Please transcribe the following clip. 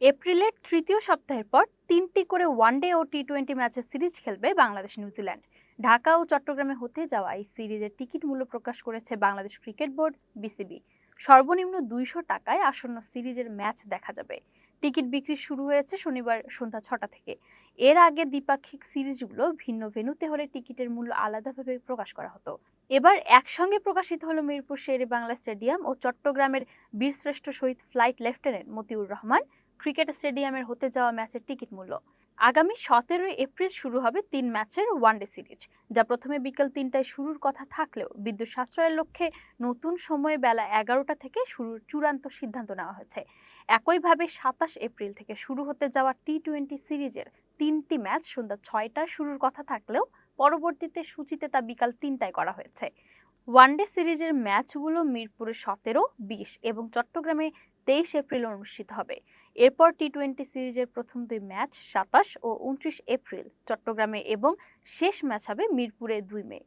এপ্রিলের তৃতীয় সপ্তাহের পর ৩টি করে ওয়ানডে ও টি-20 ম্যাচের সিরিজ খেলবে বাংলাদেশ নিউজিল্যান্ড। ঢাকা ও চট্টগ্রামে হতে যাওয়া এই সিরিজের টিকিট মূল্য প্রকাশ করেছে বাংলাদেশ ক্রিকেট বোর্ড বিসিবি। সর্বনিম্ন ২০০ টাকায় আসন্ন সিরিজের ম্যাচ দেখা যাবে। টিকিট বিক্রি শুরু হয়েছে শনিবার সন্ধ্যা ৬টা থেকে। এর আগে দ্বিপাক্ষিক সিরিজগুলো ভিন্ন ভেন্যুতে হলে টিকিটের মূল্য আলাদাভাবে প্রকাশ করা হতো। এবার একসঙ্গে প্রকাশিত হলো মিরপুর শেরেবাংলা স্টেডিয়াম ও চট্টগ্রামের Birshreshtho Shaheed flight lieutenant Motiur Rahman cricket স্টেডিয়ামের হতে যাওয়া ম্যাচের টিকিট মূল্য। আগামী ১৭ এপ্রিল শুরু হবে ৩ ম্যাচের ওয়ানডে সিরিজ, যা প্রথমে বিকেল ৩টায় শুরুর কথা থাকলেও বিদ্যুৎ সাশ্রয়ের লক্ষ্যে নতুন সময়ে বেলা ১১টা থেকে শুরুর চূড়ান্ত সিদ্ধান্ত নেওয়া হয়েছে। একইভাবে ২৭ এপ্রিল থেকে শুরু হতে যাওয়া টি-20 সিরিজের ৩টি ম্যাচ সন্ধ্যা ৬টায় শুরুর কথা থাকলেও পরবর্তীতে সূচিতে তা বিকাল ৩টায় করা হয়েছে। ওয়ানডে সিরিজের ম্যাচগুলো মিরপুরে ১৭, ২০ এবং চট্টগ্রামে ২৩ এপ্রিল অনুষ্ঠিত হবে। এরপর টি-20 সিরিজের প্রথম ২ ম্যাচ ২৭ ও ২৯ এপ্রিল চট্টগ্রামে এবং শেষ ম্যাচ হবে মিরপুরে ২ মে।